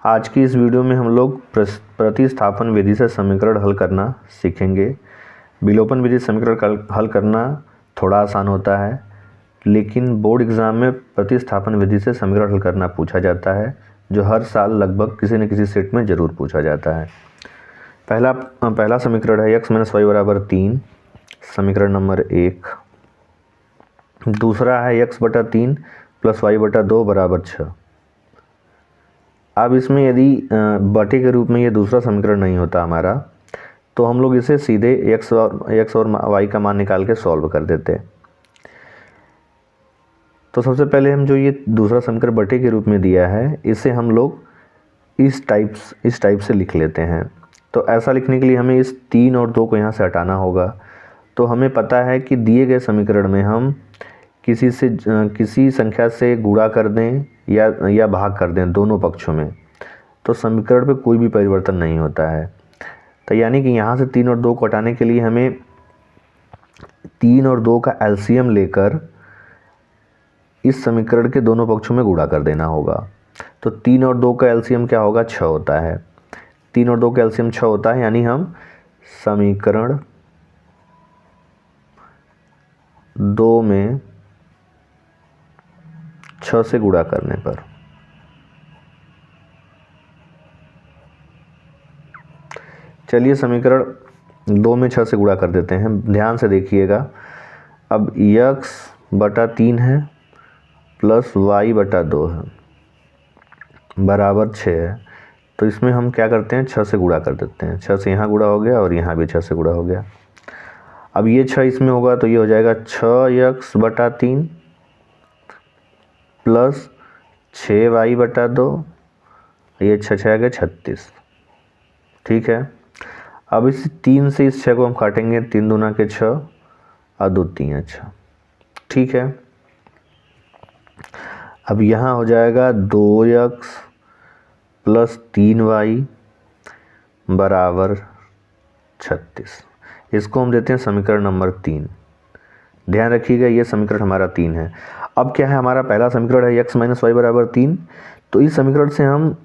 आज की इस वीडियो में हम लोग प्रतिस्थापन विधि से समीकरण हल करना सीखेंगे। विलोपन विधि समीकरण हल करना थोड़ा आसान होता है, लेकिन बोर्ड एग्ज़ाम में प्रतिस्थापन विधि से समीकरण हल करना पूछा जाता है, जो हर साल लगभग किसी न किसी सेट में ज़रूर पूछा जाता है। पहला समीकरण है x - y बराबर 3, समीकरण नंबर 1। दूसरा है x/3 + y/2 बराबर 6। अब इसमें यदि बटे के रूप में ये दूसरा समीकरण नहीं होता हमारा, तो हम लोग इसे सीधे x और y का मान निकाल के सॉल्व कर देते। तो सबसे पहले हम जो ये दूसरा समीकरण बटे के रूप में दिया है, इसे हम लोग इस टाइप से लिख लेते हैं। तो ऐसा लिखने के लिए हमें इस 3 और 2 को यहाँ से हटाना होगा। तो हमें पता है कि दिए गए समीकरण में हम किसी संख्या से गुणा कर दें या भाग कर दें दोनों पक्षों में, तो समीकरण पे कोई भी परिवर्तन नहीं होता है। तो यानी कि यहाँ से 3 और 2 को हटाने के लिए हमें 3 और 2 का एलसीएम लेकर इस समीकरण के दोनों पक्षों में गुणा कर देना होगा। तो 3 और 2 का एलसीएम क्या होगा? 6 होता है। 3 और 2 का एलसीएम 6 होता है, यानी हम समीकरण 2 में 6 से गुणा करने पर, चलिए समीकरण 2 में 6 से गुणा कर देते हैं। ध्यान से देखिएगा। अब x/3 है प्लस y/2 है बराबर 6 है। तो इसमें हम क्या करते हैं? 6 से गुणा कर देते हैं। 6 से यहाँ गुणा हो गया और यहाँ भी 6 से गुणा हो गया। अब ये 6 इसमें होगा तो ये हो जाएगा 6x/3 प्लस 6y/2, ये 6 आ गया 36। ठीक है। अब इस 3 से इस 6 को हम काटेंगे, 3 दूना के 6 और 2 3 6। ठीक है। अब यहाँ हो जाएगा 2x प्लस 3y बराबर 36। इसको हम देते हैं समीकरण नंबर 3। ध्यान रखिएगा, ये समीकरण हमारा 3 है। अब क्या है? हमारा पहला समीकरण है x - y बराबर 3। तो इस समीकरण से हम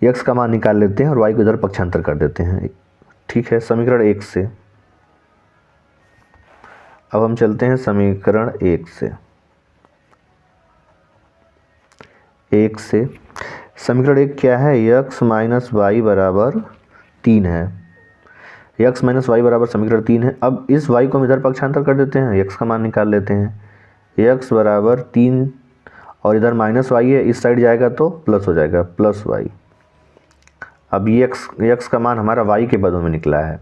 x का मान निकाल लेते हैं और y को इधर पक्षांतर कर देते हैं। ठीक है। समीकरण 1 से अब हम चलते हैं समीकरण 1 से। समीकरण 1 क्या है? x - y बराबर 3 है। x - y बराबर समीकरण 3 है। अब इस y को हम इधर पक्षांतर कर देते हैं, x का मान निकाल लेते हैं। x बराबर 3 और इधर -y है, इस साइड जाएगा तो प्लस हो जाएगा, प्लस y। अब ये x का मान हमारा y के पदों में निकला है।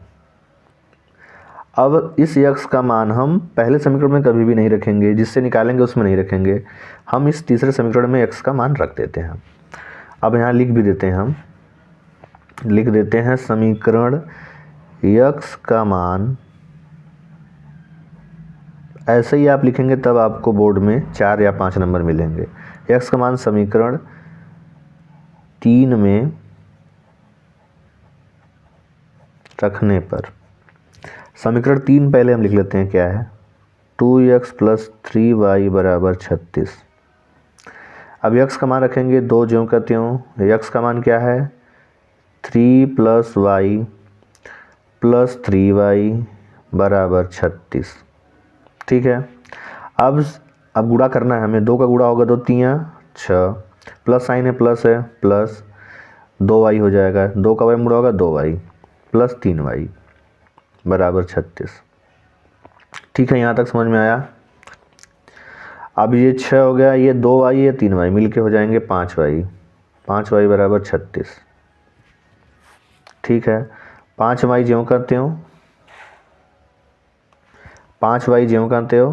अब इस x का मान हम पहले समीकरण में कभी भी नहीं रखेंगे, जिससे निकालेंगे उसमें नहीं रखेंगे। हम इस तीसरे समीकरण में x का मान रख देते हैं। अब यहाँ लिख भी देते हैं, हम लिख देते हैं समीकरण x का मान। ऐसे ही आप लिखेंगे तब आपको बोर्ड में 4 या 5 नंबर मिलेंगे। x का मान समीकरण 3 में रखने पर, समीकरण 3 पहले हम लिख लेते हैं क्या है? 2x प्लस 3y बराबर 36। अब x का मान रखेंगे 2 ज्यों का त्यों। x का मान क्या है? 3 + y प्लस 3y बराबर 36। ठीक है। अब गुणा करना है हमें। 2 का गुणा होगा 2 3 6, प्लस साइन है, प्लस है, प्लस 2y हो जाएगा। 2 का y मुड़ा होगा 2y प्लस 3y बराबर 36। ठीक है, यहाँ तक समझ में आया? अब ये 6 हो गया, ये 2y ये 3y मिलके हो जाएंगे 5y बराबर 36। ठीक है। 5y ज्यों का त्यों, 5y ज्यों का त्यों।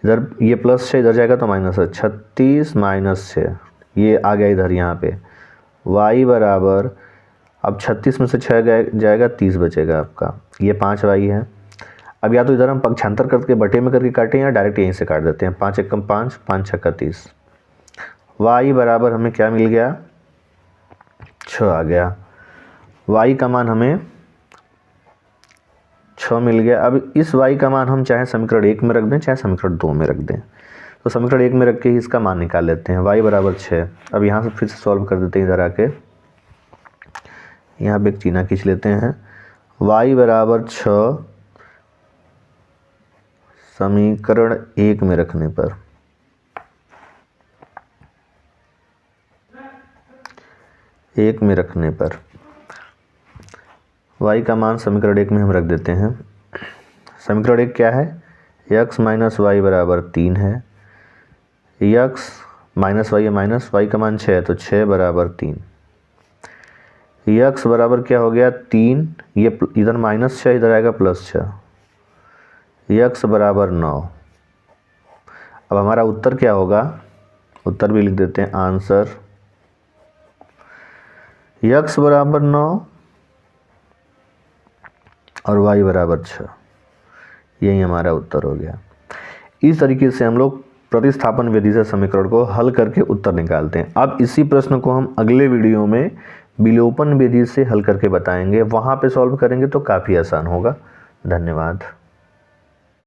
इधर ये प्लस 6 इधर जाएगा तो माइनस है, 36 - 6 ये आ गया इधर यहाँ पे। y बराबर, अब 36 में से 6 जाएगा 30 बचेगा आपका। ये 5y है। अब या तो इधर हम पक्षांतर करके बटे में करके काटें या डायरेक्ट यहीं से काट देते हैं। 5 × 5 5 × 30। y बराबर हमें क्या मिल गया? 6 आ गया। y का मान हमें 6 मिल गया। अब इस y का मान हम चाहे समीकरण 1 में रख दें, चाहे समीकरण 2 में रख दें। तो समीकरण 1 में रख के ही इसका मान निकाल लेते हैं। y बराबर 6। अब यहाँ से फिर से सॉल्व कर देते हैं इधर आके। यहाँ पे एक चिन्ह खींच लेते हैं। y बराबर 6 समीकरण 1 में रखने पर y का मान समीकरण 1 में हम रख देते हैं। समीकरण 1 क्या है? x माइनस वाई बराबर 3 है। x माइनस वाई है, माइनस y का मान 6 है तो 6 बराबर 3। x बराबर क्या हो गया? 3, ये इधर -6 इधर आएगा +6, x बराबर 9। अब हमारा उत्तर क्या होगा? उत्तर भी लिख देते हैं, आंसर x बराबर 9 और y बराबर 6। यही हमारा उत्तर हो गया। इस तरीके से हम लोग प्रतिस्थापन विधि से समीकरण को हल करके उत्तर निकालते हैं। अब इसी प्रश्न को हम अगले वीडियो में विलोपन विधि से हल करके बताएंगे, वहाँ पे सॉल्व करेंगे तो काफ़ी आसान होगा। धन्यवाद।